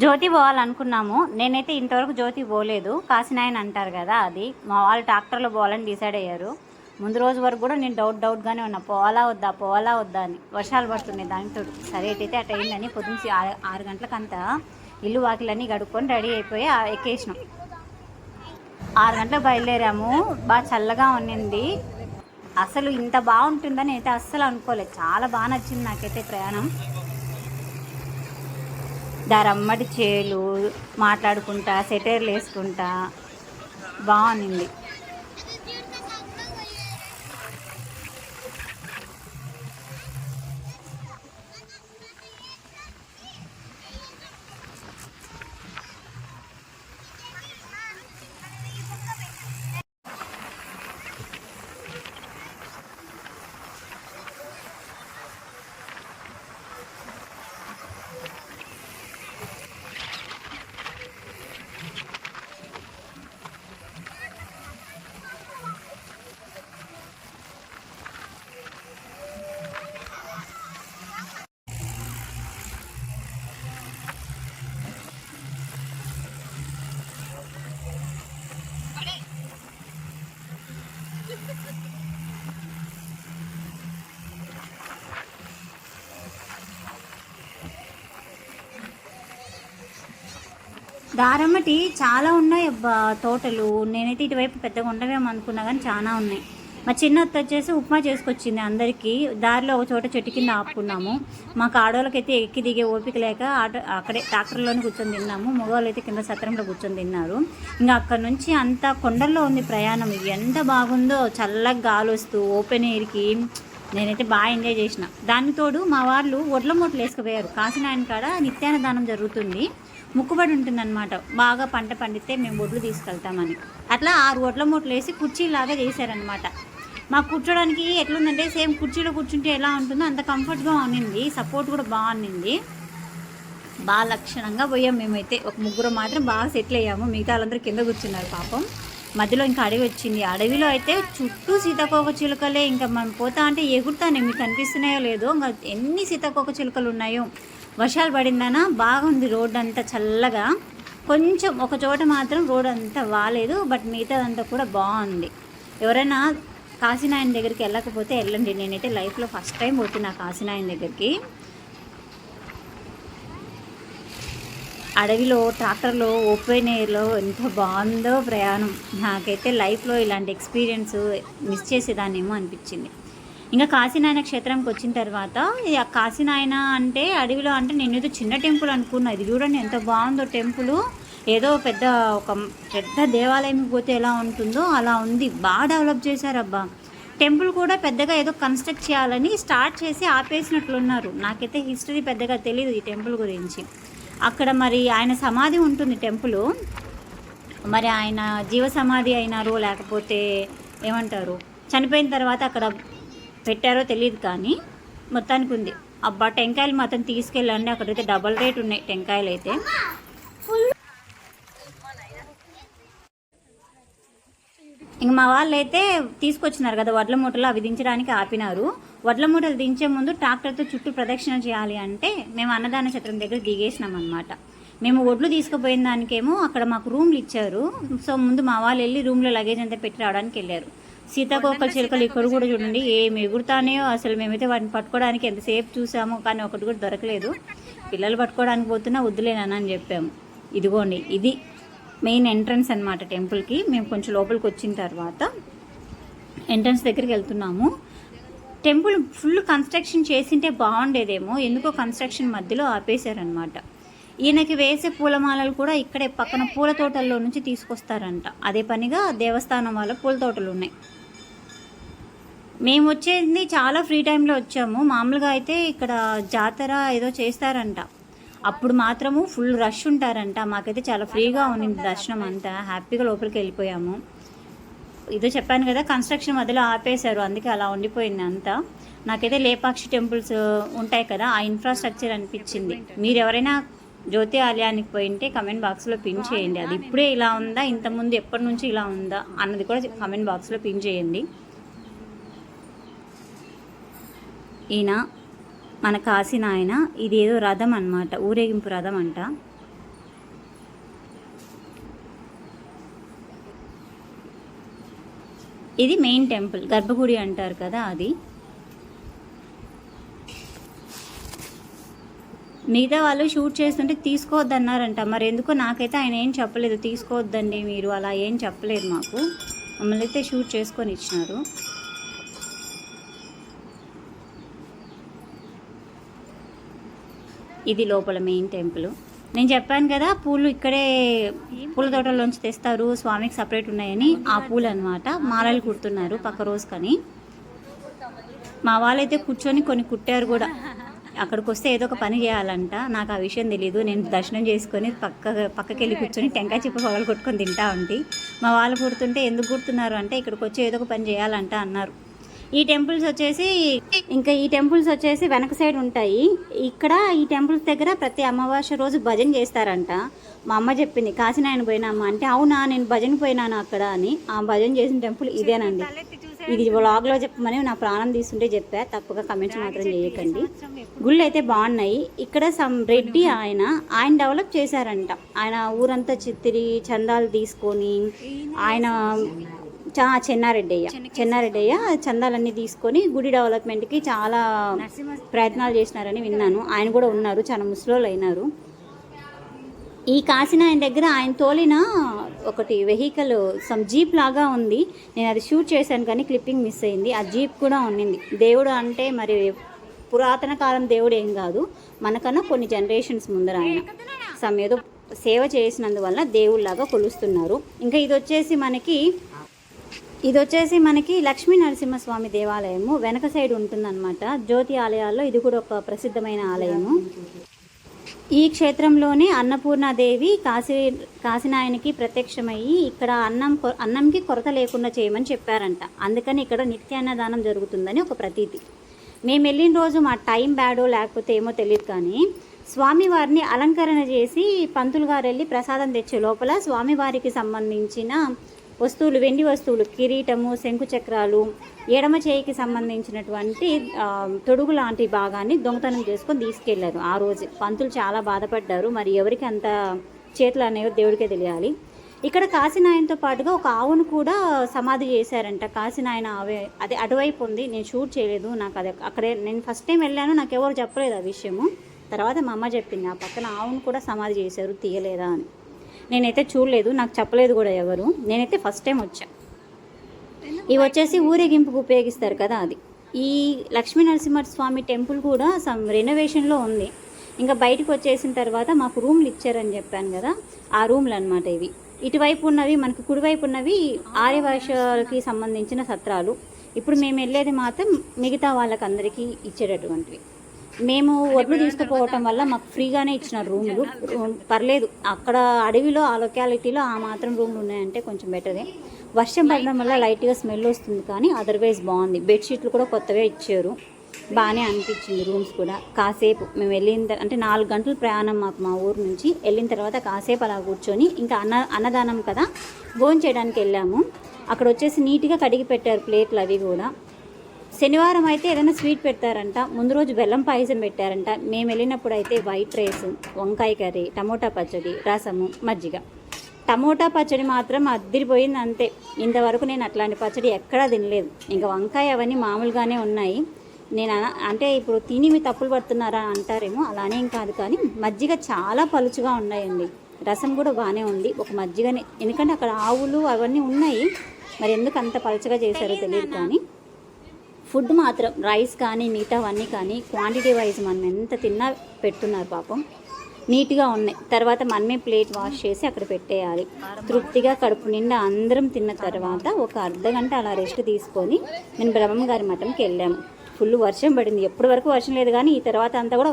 జ్యోతి పోవాలనుకున్నాము. నేనైతే ఇంతవరకు జ్యోతి పోలేదు. కాశీనాయన్ అంటారు కదా, అది మా వాళ్ళు ట్రాక్టర్లో పోవాలని డిసైడ్ అయ్యారు. ముందు రోజు వరకు కూడా నేను డౌట్గానే ఉన్నా, పోవాలా వద్దా అని. వర్షాలు పడుతున్నాయి దానితో. సరే అయితే అటు అయిందని పొద్దున్న 6 గంటలకంతా ఇల్లు వాకిలన్నీ గడుక్కొని రెడీ అయిపోయి ఎక్కేసినాం. 6 గంటలకు బయలుదేరాము. బాగా చల్లగా ఉన్నింది. అసలు ఇంత బాగుంటుందని అయితే అస్సలు అనుకోలేదు. చాలా బాగా నచ్చింది నాకైతే ప్రయాణం. దారమ్మటి చేలు మాట్లాడుకుంటా, సెటైర్లు వేసుకుంటా బాగుంది. దారమ్మటి చాలా ఉన్నాయి అబ్బా తోటలు. నేనైతే ఇటువైపు పెద్దగా ఉండవేమో అనుకున్నా, కానీ చాలా ఉన్నాయి. మా చిన్నత్త వచ్చేసి ఉప్మా చేసుకొచ్చింది అందరికీ. దారిలో ఒక చోట చెట్టు కింద ఆపుకున్నాము. మాకు ఆడవాళ్ళకైతే ఎక్కి దిగే ఓపిక లేక అక్కడే ట్రాక్టర్లోనే కూర్చొని తిన్నాము. మగవాళ్ళు అయితే కింద సత్రంలో కూర్చొని తిన్నారు. ఇంకా అక్కడ నుంచి అంత కొండల్లో ఉంది ప్రయాణం. ఎంత బాగుందో, చల్లగా గాలి వస్తూ ఓపెన్ ఎయిర్కి నేనైతే బాగా ఎంజాయ్ చేసిన. దానికి తోడు మా వాళ్ళు ఒడ్ల మూటలు వేసుకుపోయారు. కాశీనాయన కాడ నిత్యాన్నదానం జరుగుతుంది. ముక్కుబడి ఉంటుందన్నమాట. బాగా పంట పండితే మేము ఒడ్లు తీసుకెళ్తామని. అట్లా 6 ఒడ్ల మూటలు వేసి కుర్చీలాగా చేశారనమాట. మాకు కూర్చోడానికి ఎట్లుందంటే సేమ్ కుర్చీలో కూర్చుంటే ఎలా ఉంటుందో అంత కంఫర్ట్గా ఉన్నింది. సపోర్ట్ కూడా బాగుంది. బాగా లక్షణంగా పోయాం మేమైతే. ఒక ముగ్గురు మాత్రం బాగా సెటిల్ అయ్యాము. మిగతా వాళ్ళందరూ కింద కూర్చున్నారు పాపం. మధ్యలో ఇంకా అడవి వచ్చింది. అడవిలో అయితే చుట్టూ సీతాకోక చిలుకలే. ఇంకా మనం పోతా అంటే ఎగురుతానే, మీకు కనిపిస్తున్నాయో లేదో. ఇంకా ఎన్ని సీతాకోక చిలుకలు ఉన్నాయో. వర్షాలు పడిందనా బాగుంది. రోడ్డు అంతా చల్లగా. కొంచెం ఒక చోట మాత్రం రోడ్ అంతా బాగాలేదు, బట్ మిగతాదంతా కూడా బాగుంది. ఎవరైనా కాశీనాయన దగ్గరికి వెళ్ళకపోతే వెళ్ళండి. నేనైతే లైఫ్లో ఫస్ట్ టైం పోతున్నా కాశీనాయన దగ్గరికి. అడవిలో ట్రాక్టర్లో ఓపెన్ ఎయిర్లో ఎంత బాగుందో ప్రయాణం. నాకైతే లైఫ్లో ఇలాంటి ఎక్స్పీరియన్స్ మిస్ చేసేదాన్నేమో అనిపించింది. ఇంకా కాశీనాయన క్షేత్రంకి వచ్చిన తర్వాత, కాశీనాయన అంటే అడవిలో అంటే నేను ఏదో చిన్న టెంపుల్ అనుకున్నా. ఇది చూడండి ఎంత బాగుందో టెంపుల్. ఏదో ఒక పెద్ద దేవాలయంకి పోతే ఎలా ఉంటుందో అలా ఉంది. బాగా డెవలప్ చేశారబ్బా. టెంపుల్ కూడా పెద్దగా ఏదో కన్స్ట్రక్ట్ చేయాలని స్టార్ట్ చేసి ఆపేసినట్లున్నారు. నాకైతే హిస్టరీ పెద్దగా తెలియదు ఈ టెంపుల్ గురించి. అక్కడ మరి ఆయన సమాధి ఉంటుంది టెంపుల్. మరి ఆయన జీవ సమాధి అయినారో లేకపోతే ఏమంటారు చనిపోయిన తర్వాత అక్కడ పెట్టారో తెలియదు, కానీ మొత్తానికి ఉంది. అబ్బా టెంకాయలు మాత్రం తీసుకెళ్ళండి. అక్కడైతే డబల్ రేట్ ఉన్నాయి టెంకాయలు అయితే. ఇంక మా వాళ్ళు అయితే తీసుకొచ్చినారు కదా వడ్ల మూటలు, అవి దించడానికి ఆపినారు. వడ్ల మూటలు దించే ముందు ట్రాక్టర్తో చుట్టూ ప్రదక్షిణ చేయాలి అంటే మేము అన్నదాన ఛత్రం దగ్గర దిగేసినాం అనమాట. మేము ఒడ్లు తీసుకుపోయిన దానికేమో అక్కడ మాకు రూమ్లు ఇచ్చారు. సో ముందు మా వాళ్ళు వెళ్ళి రూమ్లో లగేజ్ అంతా పెట్టి రావడానికి వెళ్ళారు. సీతాకోకల చిలుకలు ఇక్కడ కూడా చూడండి ఏమి ఎగురుతానేయో. అసలు మేమైతే వాటిని పట్టుకోవడానికి ఎంతసేపు చూసాము, కానీ ఒకటి కూడా దొరకలేదు. పిల్లలు పట్టుకోవడానికి పోతున్నా వద్దులేనని చెప్పాము. ఇదిగోండి ఇది మెయిన్ ఎంట్రన్స్ అనమాట టెంపుల్కి. మేము కొంచెం లోపలికి వచ్చిన తర్వాత ఎంట్రన్స్ దగ్గరికి వెళ్తున్నాము. టెంపుల్ ఫుల్ కన్స్ట్రక్షన్ చేసింటే బాగుండేదేమో, ఎందుకో కన్స్ట్రక్షన్ మధ్యలో ఆపేశారనమాట. ఈయనకి వేసే పూలమాలలు కూడా ఇక్కడే పక్కన పూల తోటల్లో నుంచి తీసుకొస్తారంట. అదే పనిగా దేవస్థానం వాళ్ళ పూల తోటలు ఉన్నాయి. మేము వచ్చేది చాలా ఫ్రీ టైంలో వచ్చాము. మామూలుగా అయితే ఇక్కడ జాతర ఏదో చేస్తారంట, అప్పుడు మాత్రము ఫుల్ రష్ ఉంటారంట. మాకైతే చాలా ఫ్రీగా ఉన్నింది దర్శనం అంతా. హ్యాపీగా లోపలికి వెళ్ళిపోయాము. ఇదో చెప్పాను కదా కన్స్ట్రక్షన్ మధ్యలో ఆపేశారు, అందుకే అలా ఉండిపోయింది అంతా. నాకైతే లేపాక్షి టెంపుల్స్ ఉంటాయి కదా, ఆ ఇన్ఫ్రాస్ట్రక్చర్ అనిపించింది. మీరు ఎవరైనా జ్యోతి ఆలయానికి పోయింటే కమెంట్ బాక్స్లో పిన్ చేయండి. అది ఇప్పుడే ఇలా ఉందా, ఇంతకుముందు ఎప్పటి నుంచి ఇలా ఉందా అన్నది కూడా కమెంట్ బాక్స్లో పిన్ చేయండి. ఈయన మన కాశీనాయన. ఇది ఏదో రథం అన్నమాట, ఊరేగింపు రథం అంట. ఇది మెయిన్ టెంపుల్, గర్భగుడి అంటారు కదా అది. మిగతా వాళ్ళు షూట్ చేస్తుంటే తీసుకోవద్దన్నారంట, మరి ఎందుకో నాకైతే ఆయన ఏం చెప్పలేదు, తీసుకోవద్దండి మీరు అలా ఏం చెప్పలేదు మాకు. మమ్మల్ని అయితే షూట్ చేసుకొని ఇచ్చినారు. ఇది లోపల మెయిన్ టెంపుల్. నేను చెప్పాను కదా పూలు ఇక్కడే పూల తోటల్లోంచి తెస్తారు, స్వామికి సపరేట్ ఉన్నాయని. ఆ పూలు అనమాట, మాలలు కుడుతున్నారు పక్క రోజుకని. మా వాళ్ళైతే కూర్చొని కొన్ని కుట్టారు కూడా. అక్కడికి వస్తే ఏదో ఒక పని చేయాలంట, నాకు ఆ విషయం తెలీదు. నేను దర్శనం చేసుకొని పక్కకి వెళ్ళి కూర్చొని టెంకాయ చిప్ప పగలు కొట్టుకొని తింటా ఉంటే, మా వాళ్ళు కుడుతుంటే ఎందుకు కుడుతున్నారు అంటే ఇక్కడికి వచ్చి ఏదో ఒక పని చేయాలంట అన్నారు. ఈ టెంపుల్స్ వచ్చేసి వెనక సైడ్ ఉంటాయి. ఇక్కడ ఈ టెంపుల్స్ దగ్గర ప్రతి అమావాస్య రోజు భజన చేస్తారంట. మా అమ్మ చెప్పింది, కాశీనాయన పోయినామా అంటే అవునా నేను భజన పోయినాను అక్కడ అని. ఆ భజన చేసిన టెంపుల్ ఇదేనండి. ఇది వ్లాగ్లో చెప్పమని నా ప్రాణం తీసుకుంటే చెప్పా, తప్పగా కమెంట్స్ మాత్రం చేయకండి. గుళ్ళు అయితే బాగున్నాయి. ఇక్కడ రెడ్డి ఆయన డెవలప్ చేశారంట. ఆయన ఊరంతా చిత్తిరి చందాలు తీసుకొని, ఆయన చెన్నారెడ్డయ్య చందాలన్నీ తీసుకొని గుడి డెవలప్మెంట్కి చాలా ప్రయత్నాలు చేసినారని విన్నాను. ఆయన కూడా ఉన్నారు, చాలా ముసలోళ్ళు అయినారు. ఈ కాశీనాయన దగ్గర ఆయన తోలిన ఒకటి వెహికల్ జీప్ లాగా ఉంది. నేను అది షూట్ చేశాను కానీ క్లిప్పింగ్ మిస్ అయింది. ఆ జీప్ కూడా ఉండింది. దేవుడు అంటే మరి పురాతన కాలం దేవుడు ఏం కాదు, మనకన్నా కొన్ని జనరేషన్స్ ముందర ఆయన ఏదో సేవ చేసినందువల్ల దేవుళ్ళలాగా కొలుస్తున్నారు. ఇంకా ఇది వచ్చేసి మనకి లక్ష్మీ నరసింహస్వామి దేవాలయము వెనక సైడ్ ఉంటుందన్నమాట. జ్యోతి ఆలయాల్లో ఇది కూడా ఒక ప్రసిద్ధమైన ఆలయము. ఈ క్షేత్రంలోనే అన్నపూర్ణాదేవి కాశీనాయనికి ప్రత్యక్షమయ్యి ఇక్కడ అన్నంకి కొరత లేకుండా చేయమని చెప్పారంట. అందుకని ఇక్కడ నిత్యాన్నదానం జరుగుతుందని ఒక ప్రతీతి. మేము వెళ్ళిన రోజు మా టైం బ్యాడో లేకపోతే ఏమో తెలియదు కానీ స్వామివారిని అలంకరణ చేసి పంతులు గారు వెళ్ళి ప్రసాదం తెచ్చే లోపల స్వామివారికి సంబంధించిన వస్తువులు, వెండి వస్తువులు, కిరీటము, శంకు చక్రాలు, ఎడమ చేయికి సంబంధించినటువంటి తొడుగు లాంటి భాగాన్ని దొంగతనం చేసుకొని తీసుకెళ్లారు. ఆ రోజు పంతులు చాలా బాధపడ్డారు. మరి ఎవరికి అంత చేతులు అనేవి దేవుడికే తెలియాలి. ఇక్కడ కాశీనాయనతో పాటుగా ఒక ఆవును కూడా సమాధి చేశారంట. కాశీనాయన ఆవే అది అటువైపు ఉంది, నేను షూట్ చేయలేదు. నాకు అది అక్కడే నేను ఫస్ట్ టైం వెళ్ళాను, నాకు ఎవరు చెప్పలేదు ఆ విషయము. తర్వాత మా అమ్మ చెప్పింది, ఆ పక్కన ఆవును కూడా సమాధి చేశారు, తీయలేదా అని. నేనైతే చూడలేదు, నాకు చెప్పలేదు కూడా ఎవరు. నేనైతే ఫస్ట్ టైం వచ్చా. ఇవి వచ్చేసి ఊరేగింపుకు ఉపయోగిస్తారు కదా అది. ఈ లక్ష్మీ నరసింహస్వామి టెంపుల్ కూడా రెనోవేషన్లో ఉంది. ఇంకా బయటకు వచ్చేసిన తర్వాత మాకు రూమ్లు ఇచ్చారని చెప్పాను కదా, ఆ రూమ్లు అనమాట ఇవి. ఇటువైపు ఉన్నవి, మనకి కుడివైపు ఉన్నవి ఆర్యభాషలకి సంబంధించిన సత్రాలు. ఇప్పుడు మేము వెళ్ళేది మాత్రం మిగతా వాళ్ళకందరికీ ఇచ్చేటటువంటివి. మేము వడ్లు తీసుకుపోవటం వల్ల మాకు ఫ్రీగానే ఇచ్చిన రూములు. పర్లేదు, అక్కడ అడవిలో ఆ లొకాలిటీలో ఆ మాత్రం రూమ్లు ఉన్నాయంటే కొంచెం బెటరే. వర్షం పడడం వల్ల లైట్గా స్మెల్ వస్తుంది కానీ అదర్వైజ్ బాగుంది. బెడ్షీట్లు కూడా కొత్తగా ఇచ్చారు, బాగానే అనిపించింది. రూమ్స్ కూడా కాసేపు మేము వెళ్ళిన అంటే 4 గంటల ప్రయాణం మాకు మా ఊరు నుంచి. వెళ్ళిన తర్వాత కాసేపు అలా కూర్చొని ఇంకా అన్నదానం కదా భోజనం చేయడానికి వెళ్ళాము. అక్కడ వచ్చేసి నీట్గా కడిగి పెట్టారు ప్లేట్లు అవి కూడా. శనివారం అయితే ఏదైనా స్వీట్ పెడతారంట, ముందు రోజు బెల్లం పాయసం పెట్టారంట. మేము వెళ్ళినప్పుడు అయితే వైట్ రైస్, వంకాయ కర్రీ, టమోటా పచ్చడి, రసము, మజ్జిగ. టమోటా పచ్చడి మాత్రం అద్దిరిపోయింది అంతే. ఇంతవరకు నేను అట్లాంటి పచ్చడి ఎక్కడా తినలేదు. ఇంకా వంకాయ అవన్నీ మామూలుగానే ఉన్నాయి. నేను అంటే ఇప్పుడు తిని మీ తప్పులు పడుతున్నారా అంటారేమో, అలానే ఏం కాదు కానీ మజ్జిగ చాలా పలుచుగా ఉన్నాయండి. రసం కూడా బాగానే ఉంది, ఒక మజ్జిగనే. ఎందుకంటే అక్కడ ఆవులు అవన్నీ ఉన్నాయి, మరి ఎందుకు అంత పలుచగా చేశారో తెలియదు. కానీ ఫుడ్ మాత్రం రైస్ కానీ మిగతావన్నీ కానీ క్వాంటిటీ వైజ్ మనం ఎంత తిన్నా పెడుతున్నారు పాపం. నీట్గా ఉన్నాయి. తర్వాత మనమే ప్లేట్ వాష్ చేసి అక్కడ పెట్టేయాలి. తృప్తిగా కడుపు నిండా అందరం తిన్న తర్వాత ఒక అర్ధగంట అలా రెస్ట్ తీసుకొని నేను బ్రహ్మగారి మఠంకి వెళ్ళాము. ఫుల్ వర్షం పడింది. ఎప్పటి వరకు వర్షం లేదు కానీ ఈ తర్వాత అంతా కూడా